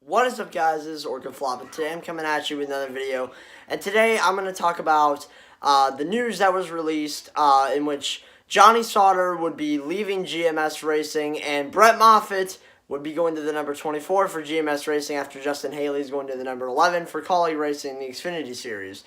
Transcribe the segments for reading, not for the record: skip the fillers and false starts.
What is up, guys? This is Orca Flop, and today I'm coming at you with another video. And today I'm going to talk about the news that was released in which Johnny Sauter would be leaving GMS Racing, and Brett Moffit would be going to the number 24 for GMS Racing after Justin Haley is going to the number 11 for Collie Racing in the Xfinity Series.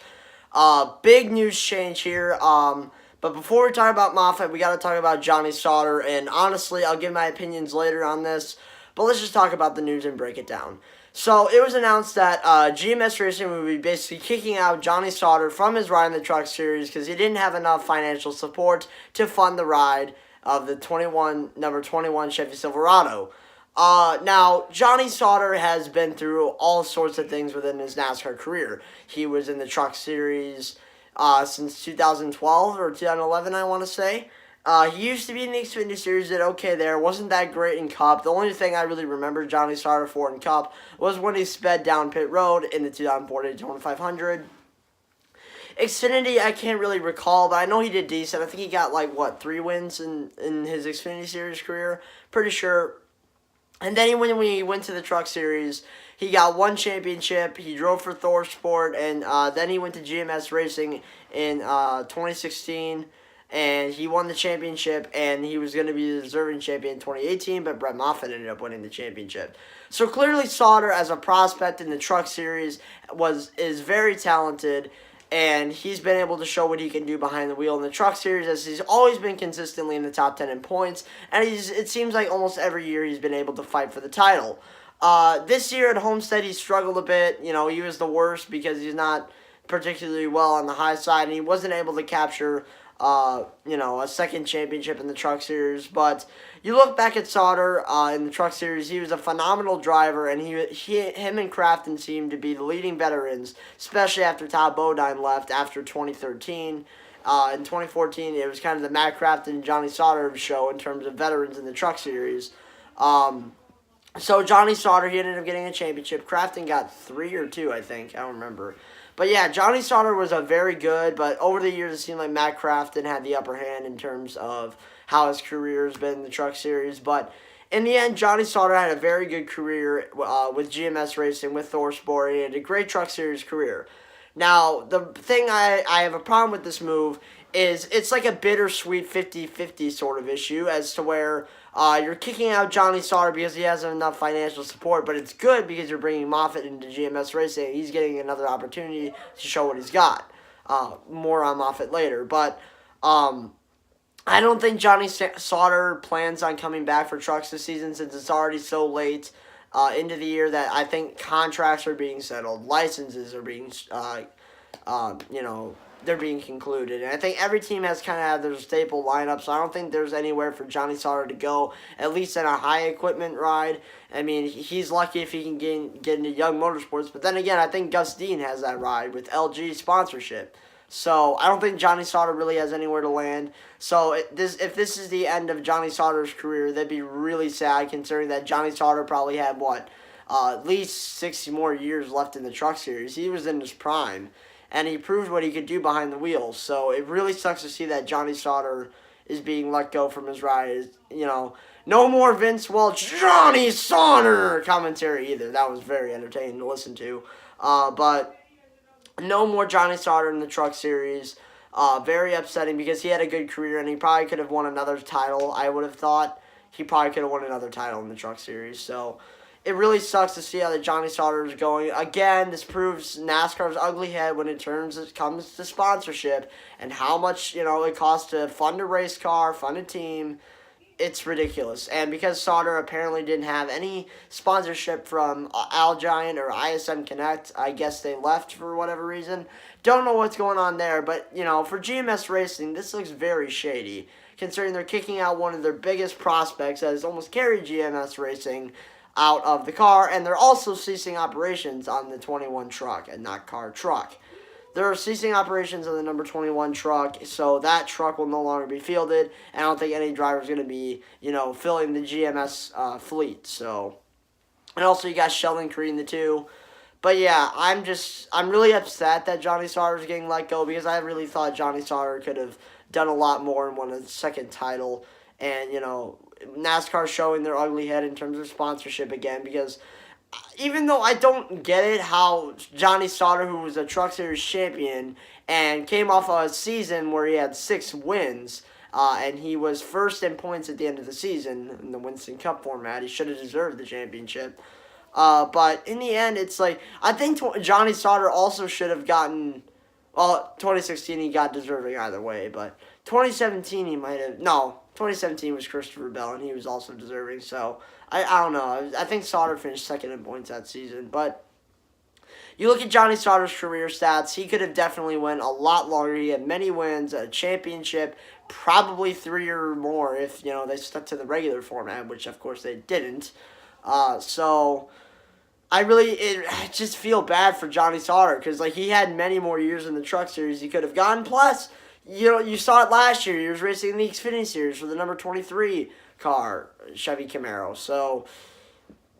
Big news change here. But before we talk about Moffit, we got to talk about Johnny Sauter, and honestly, I'll give my opinions later on this. But let's just talk about the news and break it down. So it was announced that GMS Racing would be basically kicking out Johnny Sauter from his ride in the Truck Series because he didn't have enough financial support to fund the ride of the number 21 Chevy Silverado. Now, Johnny Sauter has been through all sorts of things within his NASCAR career. He was in the Truck Series since 2012 or 2011, I want to say. He used to be in the Xfinity Series, did okay there, wasn't that great in Cup. The only thing I really remember Johnny Sauter for in Cup was when he sped down pit road in the 2004 Daytona 500. Xfinity, I can't really recall, but I know he did decent. I think he got, 3 wins in his Xfinity Series career, pretty sure. And then when he went to the Truck Series, he got 1 championship. He drove for Thor Sport, and then he went to GMS Racing in 2016. And he won the championship, and he was going to be the deserving champion in 2018, but Brett Moffit ended up winning the championship. So clearly Sauter, as a prospect in the Truck Series, is very talented, and he's been able to show what he can do behind the wheel in the Truck Series, as he's always been consistently in the top 10 in points, and it seems like almost every year he's been able to fight for the title. This year at Homestead, he struggled a bit. He was the worst because he's not particularly well on the high side, and he wasn't able to capture a second championship in the Truck Series. But you look back at Sauter in the Truck Series, he was a phenomenal driver, and him and Crafton seemed to be the leading veterans, especially after Todd Bodine left after 2013. In 2014, it was kind of the Matt Crafton and Johnny Sauter show in terms of veterans in the Truck Series. So Johnny Sauter, he ended up getting a championship. Crafton got 3 or 2, I think. I don't remember. But yeah, Johnny Sauter was a very good, but over the years it seemed like Matt Crafton had the upper hand in terms of how his career has been in the Truck Series. But in the end, Johnny Sauter had a very good career with GMS Racing, with Thor Sport, and he had a great Truck Series career. Now, the thing I have a problem with this move is it's like a bittersweet 50-50 sort of issue as to where you're kicking out Johnny Sauter because he hasn't enough financial support, but it's good because you're bringing Moffit into GMS Racing. He's getting another opportunity to show what he's got. More on Moffit later, but I don't think Johnny Sauter plans on coming back for trucks this season since it's already so late into the year that I think contracts are being settled, licenses are being, they're being concluded. And I think every team has kind of had their staple lineup, so I don't think there's anywhere for Johnny Sauter to go, at least in a high equipment ride. I mean, he's lucky if he can get into Young Motorsports, but then again, I think Gus Dean has that ride with LG sponsorship. So I don't think Johnny Sauter really has anywhere to land. So if this is the end of Johnny Sauter's career, that'd be really sad, considering that Johnny Sauter probably had, at least 60 more years left in the Truck Series. He was in his prime, and he proved what he could do behind the wheels. So it really sucks to see that Johnny Sauter is being let go from his ride. No more Vince Welch, Johnny Sauter commentary either. That was very entertaining to listen to. But no more Johnny Sauter in the Truck Series. Very upsetting because he had a good career and he probably could have won another title. I would have thought he probably could have won another title in the Truck Series. So it really sucks to see how the Johnny Sauter is going. Again, this proves NASCAR's ugly head when it comes to sponsorship and how much it costs to fund a race car, fund a team. It's ridiculous. And because Sauter apparently didn't have any sponsorship from Al Giant or ISM Connect, I guess they left for whatever reason. Don't know what's going on there, but, for GMS Racing, this looks very shady, considering they're kicking out one of their biggest prospects that has almost carried GMS Racing out of the car, and they're also ceasing operations on the 21 truck, and not car, truck. They're ceasing operations on the number 21 truck, so that truck will no longer be fielded. I don't think any driver is going to be, filling the GMS fleet. So, and also you got Sheldon Creed in the 2. But yeah, I'm really upset that Johnny Sauter is getting let go because I really thought Johnny Sauter could have done a lot more and won a second title. And, NASCAR showing their ugly head in terms of sponsorship again because even though I don't get it how Johnny Sauter, who was a Truck Series champion and came off a season where he had 6 wins, and he was first in points at the end of the season in the Winston Cup format. He should have deserved the championship. But in the end, it's like, I think Johnny Sauter also should have gotten, well, 2016 he got deserving either way, but 2017 he might have, no, 2017 was Christopher Bell, and he was also deserving, so I don't know. I think Sauter finished second in points that season, but you look at Johnny Sauter's career stats, he could have definitely went a lot longer. He had many wins, a championship, probably 3 or more if, they stuck to the regular format, which of course they didn't. So I just feel bad for Johnny Sauter because, he had many more years in the Truck Series he could have gone. Plus, you saw it last year. He was racing in the Xfinity Series for the number 23 car, Chevy Camaro. So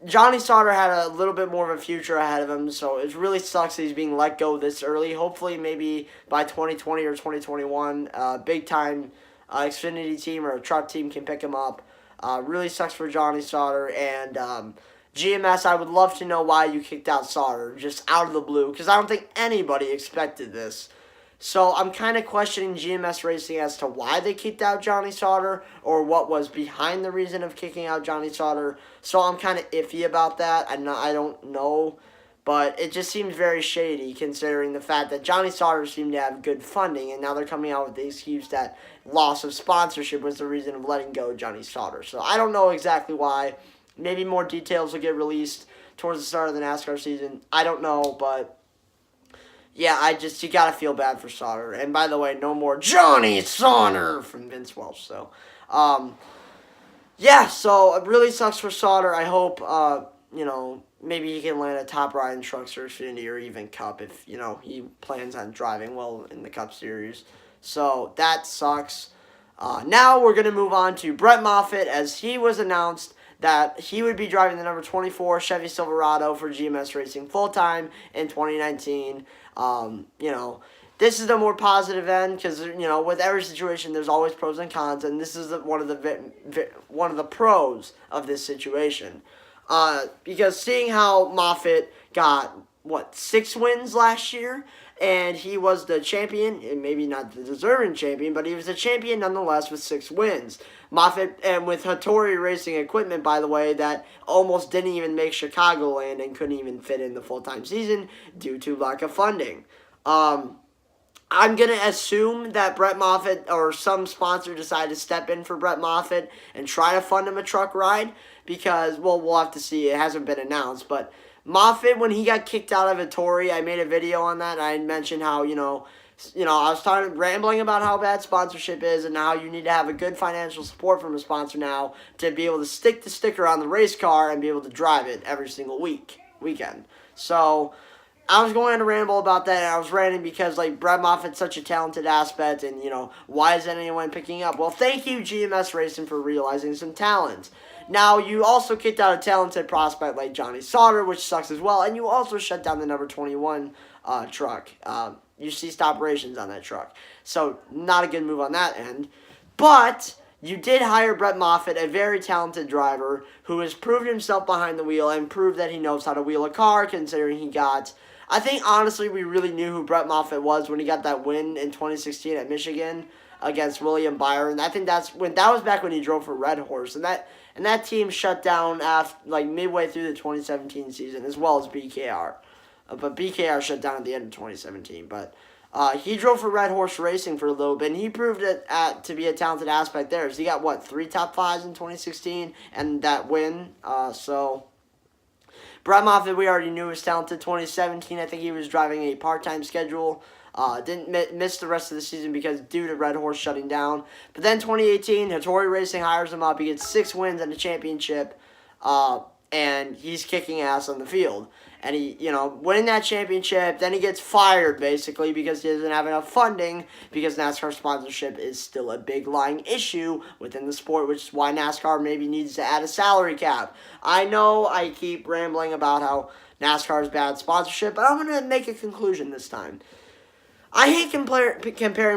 Johnny Sauter had a little bit more of a future ahead of him, so it really sucks that he's being let go this early. Hopefully, maybe by 2020 or 2021, big-time Xfinity team or a truck team can pick him up. Really sucks for Johnny Sauter, and GMS, I would love to know why you kicked out Sauter, just out of the blue, because I don't think anybody expected this. So I'm kind of questioning GMS Racing as to why they kicked out Johnny Sauter or what was behind the reason of kicking out Johnny Sauter. So I'm kind of iffy about that. I don't know, but it just seems very shady considering the fact that Johnny Sauter seemed to have good funding, and now they're coming out with the excuse that loss of sponsorship was the reason of letting go Johnny Sauter. So I don't know exactly why. Maybe more details will get released towards the start of the NASCAR season. I don't know, but yeah, you gotta feel bad for Sauter. And by the way, no more Johnny Sauter from Vince Welch. So, yeah, so it really sucks for Sauter. I hope, maybe he can land a top ride in Truck Series Xfinity or even Cup if, he plans on driving well in the Cup Series. So that sucks. Now we're going to move on to Brett Moffit, as he was announced that he would be driving the number 24 Chevy Silverado for GMS Racing full-time in 2019. This is the more positive end because, with every situation, there's always pros and cons, and this is one of the pros of this situation. Because seeing how Moffit got, 6 wins last year, and he was the champion, and maybe not the deserving champion, but he was the champion nonetheless with 6 wins. Moffit, and with Hattori Racing equipment, by the way, that almost didn't even make Chicagoland and couldn't even fit in the full-time season due to lack of funding. I'm going to assume that Brett Moffit or some sponsor decided to step in for Brett Moffit and try to fund him a truck ride because, we'll have to see. It hasn't been announced, but Moffit, when he got kicked out of Hattori, I made a video on that, and I mentioned how, I was rambling about how bad sponsorship is and how you need to have a good financial support from a sponsor now to be able to stick the sticker on the race car and be able to drive it every single weekend. So I was going to ramble about that, and I was ranting because, Brett Moffitt's such a talented aspect, and, why isn't anyone picking up? Well, thank you, GMS Racing, for realizing some talent. Now, you also kicked out a talented prospect like Johnny Sauter, which sucks as well, and you also shut down the number 21 truck. You ceased operations on that truck. So, not a good move on that end. But you did hire Brett Moffit, a very talented driver, who has proved himself behind the wheel and proved that he knows how to wheel a car, considering he got... I think, honestly, we really knew who Brett Moffit was when he got that win in 2016 at Michigan against William Byron. I think that was back when he drove for Red Horse, and that team shut down after, midway through the 2017 season, as well as BKR. But BKR shut down at the end of 2017. But he drove for Red Horse Racing for a little bit, and he proved it to be a talented aspect there. So he got, 3 top 5s in 2016, and that win. So Brett Moffit, we already knew was talented. 2017, I think he was driving a part-time schedule. Didn't miss the rest of the season because due to Red Horse shutting down. But then 2018, Hattori Racing hires him up. He gets 6 wins and a championship, and he's kicking ass on the field. And he, winning that championship, then he gets fired, basically, because he doesn't have enough funding, because NASCAR sponsorship is still a big lying issue within the sport, which is why NASCAR maybe needs to add a salary cap. I know I keep rambling about how NASCAR is bad sponsorship, but I'm going to make a conclusion this time. I hate comparing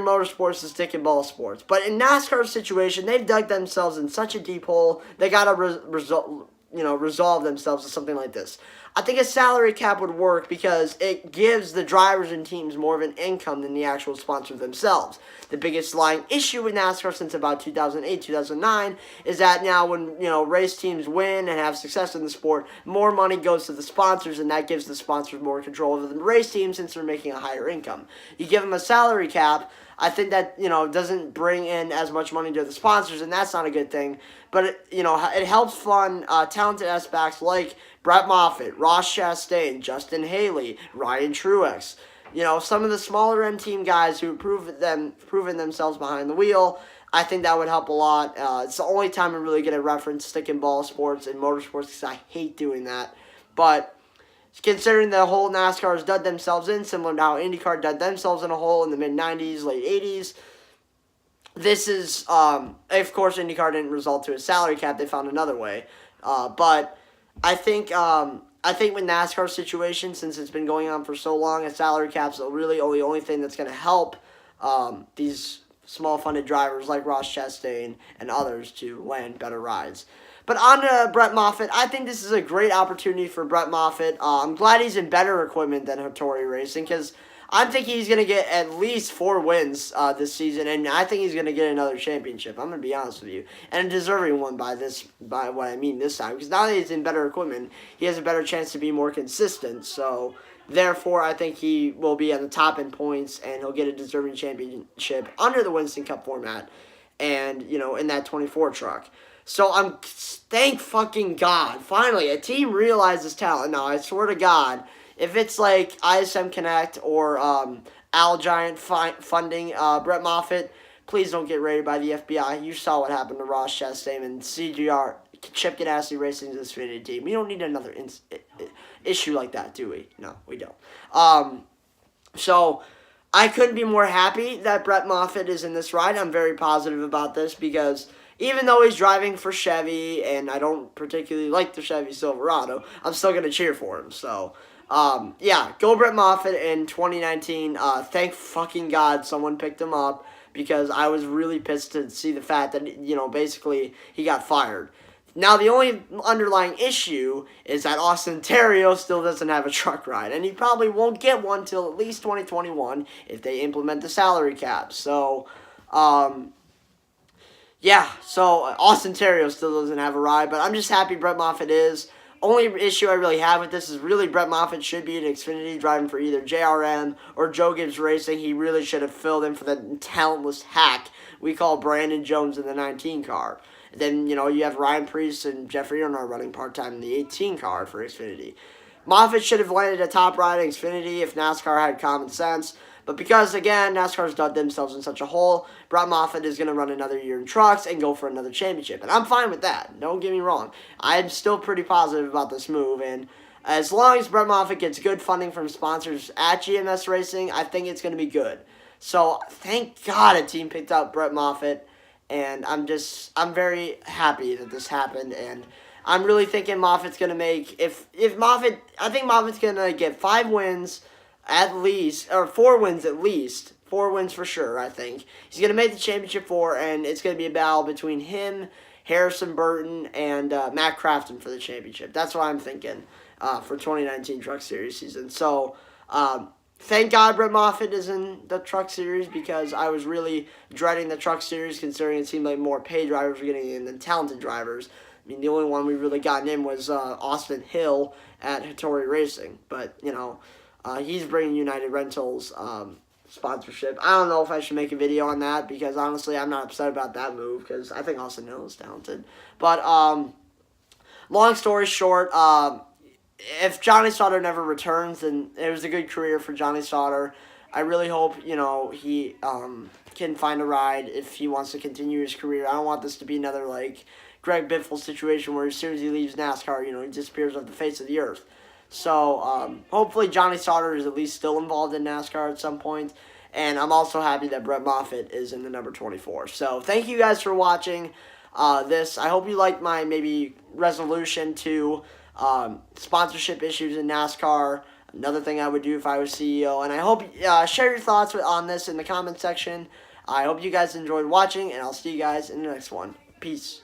motorsports to stick and ball sports, but in NASCAR's situation, they've dug themselves in such a deep hole. They got to resolve themselves to something like this. I think a salary cap would work because it gives the drivers and teams more of an income than the actual sponsors themselves. The biggest lying issue with NASCAR since about 2008, 2009 is that now when, race teams win and have success in the sport, more money goes to the sponsors, and that gives the sponsors more control over the race team since they're making a higher income. You give them a salary cap, I think that, doesn't bring in as much money to the sponsors, and that's not a good thing. But, it helps fund talented S-backs like Brett Moffit, Ross Chastain, Justin Haley, Ryan Truex. Some of the smaller end team guys who have proven themselves behind the wheel. I think that would help a lot. It's the only time I'm really going to reference stick and ball sports and motorsports because I hate doing that. But considering the whole NASCAR has dug themselves in, similar to how IndyCar dug themselves in a hole in the mid-90s, late 80s, this is, of course, IndyCar didn't result to a salary cap. They found another way. But I think with NASCAR's situation, since it's been going on for so long, a salary cap's really the only thing that's going to help these small-funded drivers like Ross Chastain and others to land better rides. But on to Brett Moffit. I think this is a great opportunity for Brett Moffit. I'm glad he's in better equipment than Hattori Racing because I'm thinking he's going to get at least 4 wins this season, and I think he's going to get another championship. I'm going to be honest with you. And a deserving one by what I mean this time. Because now that he's in better equipment, he has a better chance to be more consistent. So, therefore, I think he will be at the top in points, and he'll get a deserving championship under the Winston Cup format and, in that 24 truck. So thank fucking God, finally, a team realizes talent. Now, I swear to God, if it's like ISM Connect or Al Giant funding Brett Moffit, please don't get raided by the FBI. You saw what happened to Ross Chastain and CGR, Chip Ganassi Racing's Xfinity team. We don't need another issue like that, do we? No, we don't. So I couldn't be more happy that Brett Moffit is in this ride. I'm very positive about this because even though he's driving for Chevy, and I don't particularly like the Chevy Silverado, I'm still going to cheer for him. So, go Brett Moffit in 2019. Thank fucking God someone picked him up because I was really pissed to see the fact that, basically he got fired. Now, the only underlying issue is that Austin Terrio still doesn't have a truck ride, and he probably won't get one till at least 2021 if they implement the salary cap. So, Austin Terrio still doesn't have a ride, but I'm just happy Brett Moffit is. Only issue I really have with this is really Brett Moffit should be in Xfinity driving for either JRM or Joe Gibbs Racing. He really should have filled in for the talentless hack we call Brandon Jones in the 19 car. And then, you have Ryan Preece and Jeffrey Earnhardt running part-time in the 18 car for Xfinity. Moffit should have landed a top ride in Xfinity if NASCAR had common sense. But because, again, NASCAR's dug themselves in such a hole, Brett Moffit is going to run another year in trucks and go for another championship. And I'm fine with that. Don't get me wrong. I'm still pretty positive about this move. And as long as Brett Moffit gets good funding from sponsors at GMS Racing, I think it's going to be good. So, thank God a team picked up Brett Moffit. And I'm very happy that this happened. And I'm really thinking Moffit's going to make, I think Moffitt's going to get 5 wins at least, or 4 wins at least. 4 wins for sure, I think. He's going to make the championship 4, and it's going to be a battle between him, Harrison Burton, and Matt Crafton for the championship. That's what I'm thinking for 2019 Truck Series season. So, thank God Brett Moffit is in the Truck Series because I was really dreading the Truck Series considering it seemed like more paid drivers were getting in than talented drivers. I mean, the only one we really gotten in was Austin Hill at Hattori Racing. But, he's bringing United Rentals sponsorship. I don't know if I should make a video on that because, honestly, I'm not upset about that move because I think Austin Hill is talented. But, long story short, if Johnny Sauter never returns, then it was a good career for Johnny Sauter. I really hope, he can find a ride if he wants to continue his career. I don't want this to be another, Greg Biffle situation where as soon as he leaves NASCAR, he disappears off the face of the earth. So, hopefully Johnny Sauter is at least still involved in NASCAR at some point. And I'm also happy that Brett Moffit is in the number 24. So, thank you guys for watching this. I hope you liked my maybe resolution to sponsorship issues in NASCAR. Another thing I would do if I was CEO. And I hope share your thoughts on this in the comment section. I hope you guys enjoyed watching, and I'll see you guys in the next one. Peace.